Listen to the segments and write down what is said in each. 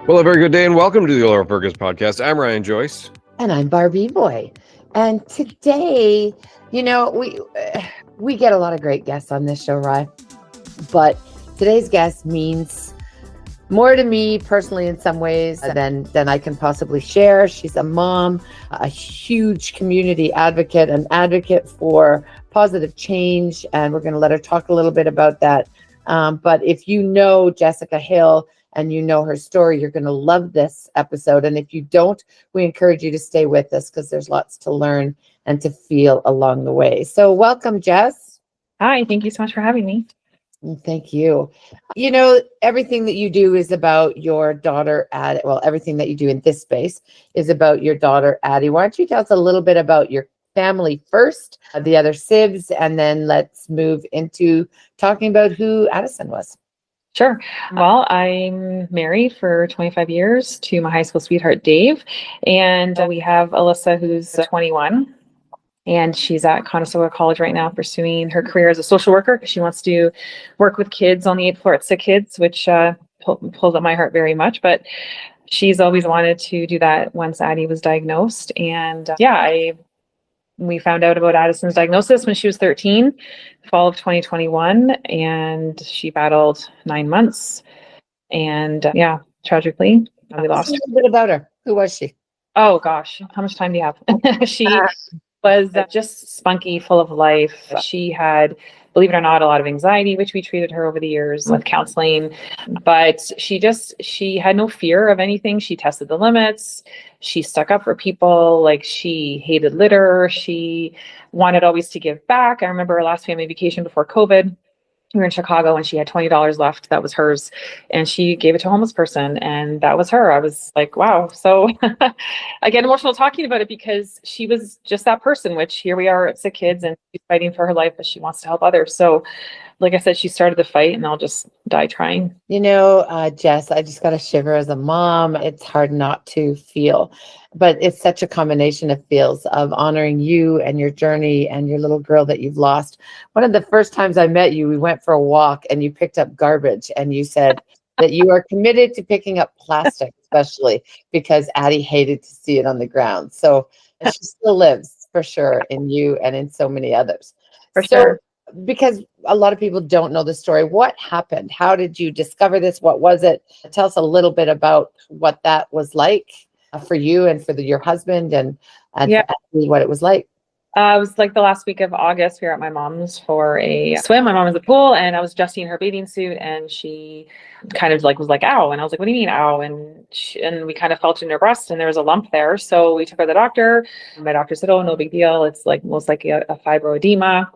Well, a very good day and welcome to the Elora Fergus Podcast. I'm Ryan Joyce. And I'm Barbie Boy. And today, we get a lot of great guests on this show, Ryan. But today's guest means more to me personally in some ways than I can possibly share. She's a mom, a huge community advocate, an advocate for positive change. And we're going to let her talk a little bit about that. But if you know Jessica Hill, and you know her story, you're going to love this episode. And if you don't, we encourage you to stay with us because there's lots to learn and to feel along the way. So welcome, Jess. Hi, thank you so much for having me. Thank you. You know, everything that you do is about your daughter, Addie. Well, everything that you do in this space is about your daughter, Addie. Why don't you tell us a little bit about your family first, the other sibs, and then let's move into talking about who Addison was. Sure. Well, I'm married for 25 years to my high school sweetheart, Dave. And we have Alyssa, who's 21. And she's at Conestoga College right now pursuing her career as a social worker because she wants to work with kids on the 8th floor at sick kids, which pulls at my heart very much. But she's always wanted to do that once Addie was diagnosed. And we found out about Addison's diagnosis when she was 13, fall of 2021, and she battled 9 months. And tragically, we lost her. A little bit about her. Who was she? Oh gosh, how much time do you have? She was just spunky, full of life. She had, believe it or not, a lot of anxiety, which we treated her over the years with counseling. But she had no fear of anything. She tested the limits. She stuck up for people. Like, she hated litter. She wanted always to give back. I remember our last family vacation before COVID. We were in Chicago and she had $20 left. That was hers. And she gave it to a homeless person. And that was her. I was like, wow. So I get emotional talking about it because she was just that person, which here we are at Sick Kids and she's fighting for her life, but she wants to help others. So like I said, she started the fight and I'll just die trying. You know, Jess, I just got a shiver as a mom. It's hard not to feel, but it's such a combination of feels of honoring you and your journey and your little girl that you've lost. One of the first times I met you, we went for a walk and you picked up garbage and you said that you are committed to picking up plastic, especially because Addie hated to see it on the ground. So she still lives for sure in you and in so many others. For sure. Because a lot of people don't know the story. What happened? How did you discover this? What was it? Tell us a little bit about what that was like for you and for your husband and what it was like. It was like the last week of August. We were at my mom's for a swim. My mom has a pool and I was adjusting her bathing suit and she kind of was like, ow. And I was like, what do you mean, ow? And we kind of felt in her breast and there was a lump there. So we took her to the doctor. My doctor said, oh, no big deal. It's like most likely a fibroedema.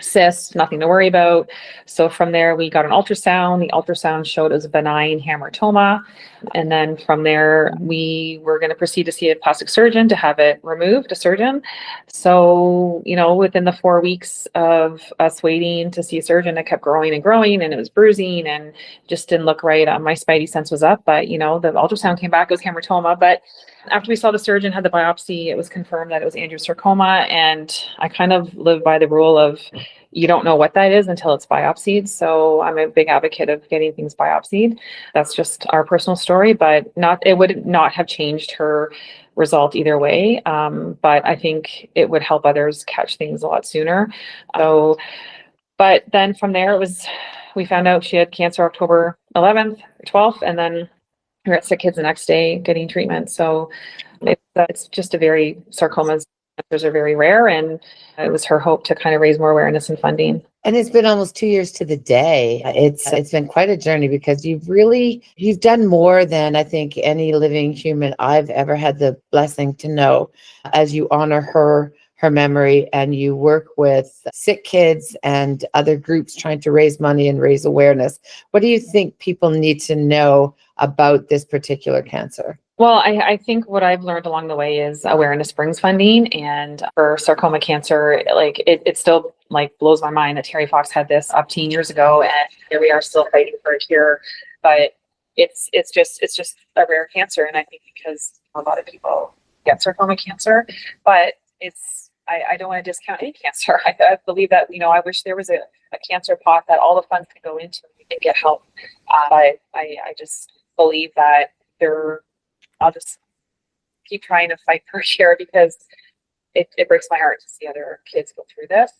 Cyst, nothing to worry about. So from there, we got an ultrasound. The ultrasound showed it was a benign hamartoma. And then from there, we were going to proceed to see a plastic surgeon to have it removed, a surgeon. So, within the 4 weeks of us waiting to see a surgeon, it kept growing and growing and it was bruising and just didn't look right. My spidey sense was up, but, the ultrasound came back, it was hamartoma. But after we saw the surgeon, had the biopsy, it was confirmed that it was angiosarcoma. And I kind of live by the rule of you don't know what that is until it's biopsied. So I'm a big advocate of getting things biopsied. That's just our personal story, but it would not have changed her result either way. But I think it would help others catch things a lot sooner. So, but then from there, we found out she had cancer October 11th or 12th, and then we were at Sick Kids the next day getting treatment. So it's just sarcomas are very rare, and it was her hope to kind of raise more awareness and funding. And it's been almost 2 years to the day. It's been quite a journey because you've done more than I think any living human I've ever had the blessing to know as you honor her memory and you work with sick kids and other groups trying to raise money and raise awareness. What do you think people need to know about this particular cancer? Well, I think what I've learned along the way is awareness brings funding, and for sarcoma cancer, it still blows my mind that Terry Fox had this up 10 years ago, and here we are still fighting for a cure. But it's just a rare cancer, and I think because a lot of people get sarcoma cancer, but I don't want to discount any cancer. I believe that I wish there was a cancer pot that all the funds could go into and get help. But I just believe that I'll just keep trying to fight for a share, because it breaks my heart to see other kids go through this.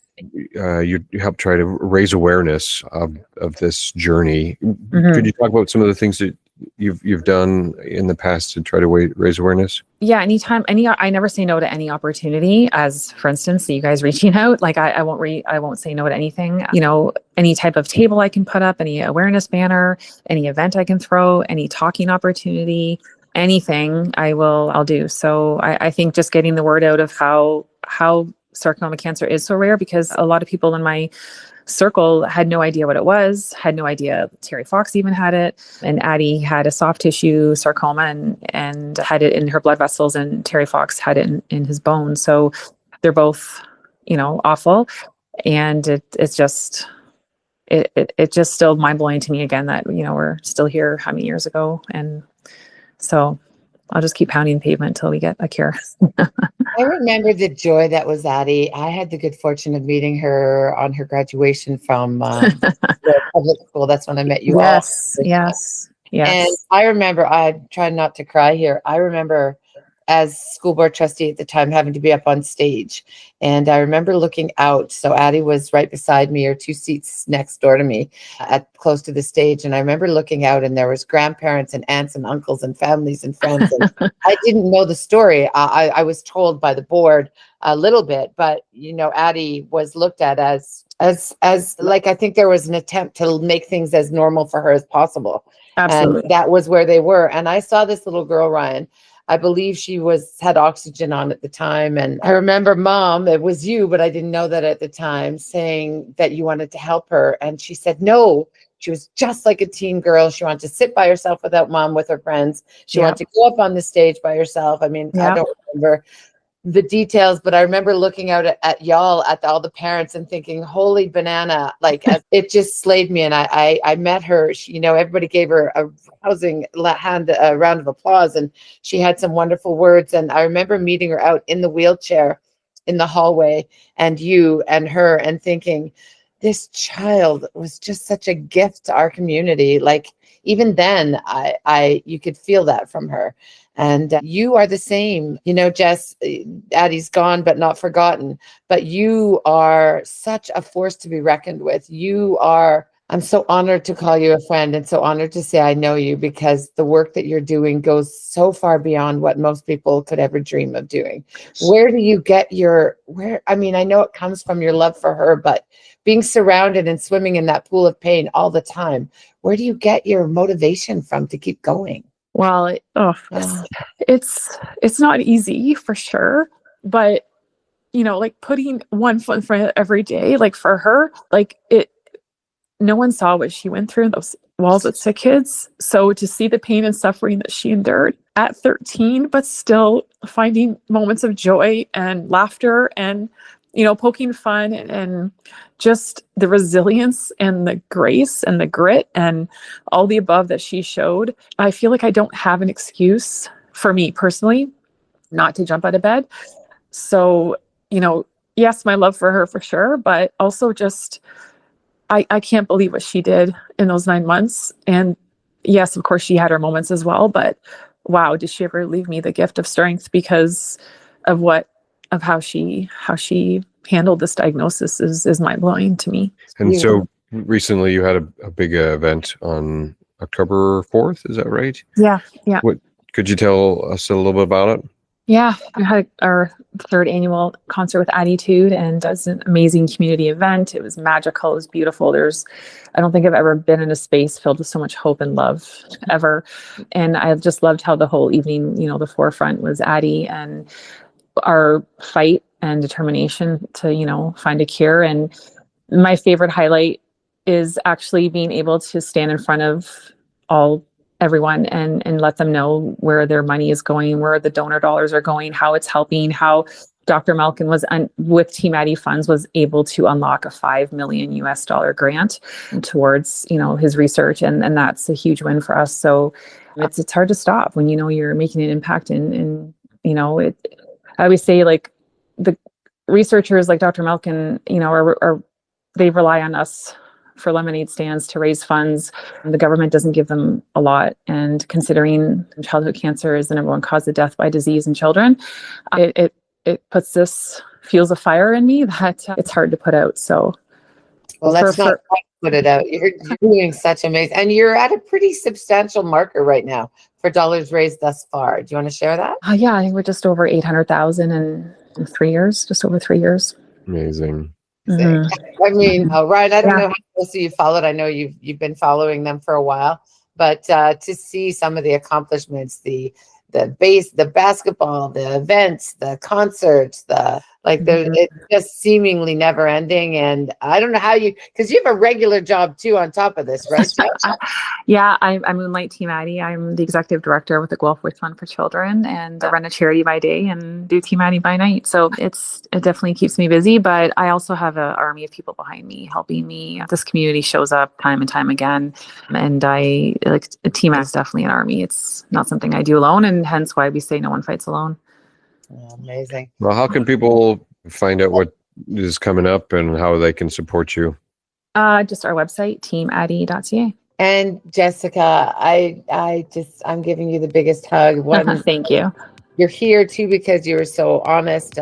You help try to raise awareness of this journey. Mm-hmm. Could you talk about some of the things that you've done in the past to try to raise awareness? Yeah, anytime, I never say no to any opportunity. As for instance, you guys reaching out, like I won't say no to anything. You know, any type of table I can put up, any awareness banner, any event I can throw, any talking opportunity, anything I'll do. So I think just getting the word out of how sarcoma cancer is so rare, because a lot of people in my circle had no idea what it was, had no idea Terry Fox even had it. And Addie had a soft tissue sarcoma and had it in her blood vessels, and Terry Fox had it in his bones. So they're both, awful. And it's just still mind blowing to me again that, we're still here how many years ago. And so I'll just keep pounding the pavement until we get a cure. I remember the joy that was Addie. I had the good fortune of meeting her on her graduation from the public school. That's when I met you all. Yes. And I remember, I try not to cry here. I remember as school board trustee at the time having to be up on stage. And I remember looking out. So Addie was right beside me, or 2 seats next door to me close to the stage. And I remember looking out, and there was grandparents and aunts and uncles and families and friends. And I didn't know the story. I was told by the board a little bit, but Addie was looked at as like, I think there was an attempt to make things as normal for her as possible. Absolutely. And that was where they were. And I saw this little girl, Ryan. I believe she had oxygen on at the time. And I remember, Mom, it was you, but I didn't know that at the time, saying that you wanted to help her. And she said, no, she was just like a teen girl. She wanted to sit by herself without Mom, with her friends. She wanted to go up on the stage by herself. I mean, I don't remember the details, but I remember looking out at y'all, at all the parents, and thinking, holy banana, like it just slayed me. And I met her, everybody gave her a round of applause, and she had some wonderful words. And I remember meeting her out in the wheelchair in the hallway, and you and her, and thinking, this child was just such a gift to our community. Like, even then, you could feel that from her. And you are the same, Jess. Addie's gone, but not forgotten. But you are such a force to be reckoned with. I'm so honored to call you a friend, and so honored to say I know you, because the work that you're doing goes so far beyond what most people could ever dream of doing. Where do you get I know it comes from your love for her, but being surrounded and swimming in that pool of pain all the time, where do you get your motivation from to keep going? Well, it's not easy, for sure, but like putting one foot in front of every day, like for her, like no one saw what she went through in those walls at Sick Kids. So to see the pain and suffering that she endured at 13, but still finding moments of joy and laughter and poking fun, and just the resilience and the grace and the grit and all the above that she showed. I feel like I don't have an excuse, for me personally, not to jump out of bed. So, yes, my love for her, for sure, but also just, I can't believe what she did in those 9 months. And yes, of course she had her moments as well, but wow, did she ever leave me the gift of strength because of how she handled this diagnosis is mind blowing to me. And so recently you had a big event on October 4th. Is that right? Yeah. What could you tell us a little bit about it? Yeah, we had our 3rd annual concert with Attitude, and it was an amazing community event. It was magical. It was beautiful. I don't think I've ever been in a space filled with so much hope and love ever. And I just loved how the whole evening, the forefront was Addie and our fight and determination to, find a cure. And my favorite highlight is actually being able to stand in front of everyone and let them know where their money is going, where the donor dollars are going, how it's helping, how Dr. Malkin was with Team Addy funds was able to unlock a $5 million US grant towards, his research. And that's a huge win for us. So it's hard to stop when, you're making an impact and I always say, like, the researchers like Dr. Malkin, they rely on us for lemonade stands to raise funds. The government doesn't give them a lot. And considering childhood cancer is the number one cause of death by disease in children, it fuels a fire in me that it's hard to put out. So, well, let's not put it out. You're doing such amazing, and you're at a pretty substantial marker right now for dollars raised thus far. Do you want to share that? Yeah, I think we're just over 800,000 in 3 years, just over 3 years. Amazing. Mm-hmm. I mean, Ryan, I don't know how closely you followed. I know you've been following them for a while, but to see some of the accomplishments, the basketball, the events, the concerts, it's just seemingly never ending. And I don't know how because you have a regular job too on top of this, right? Yeah, I moonlight Team Addy. I'm the executive director with the Guelph Youth Fund for Children, and I run a charity by day and do Team Addy by night. So it definitely keeps me busy, but I also have an army of people behind me helping me. This community shows up time and time again, and a Team Addy is definitely an army. It's not something I do alone, and hence why we say no one fights alone. Oh, amazing. Well, how can people find out what is coming up and how they can support you? Just our website, teamaddy.ca. And Jessica, I'm giving you the biggest hug. Thank you. You're here 2 because you were so honest.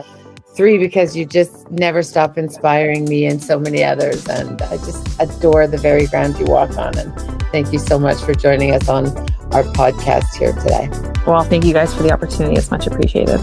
3 because you just never stop inspiring me and so many others. And I just adore the very ground you walk on. And thank you so much for joining us on our podcast here today. Well, thank you guys for the opportunity. It's much appreciated.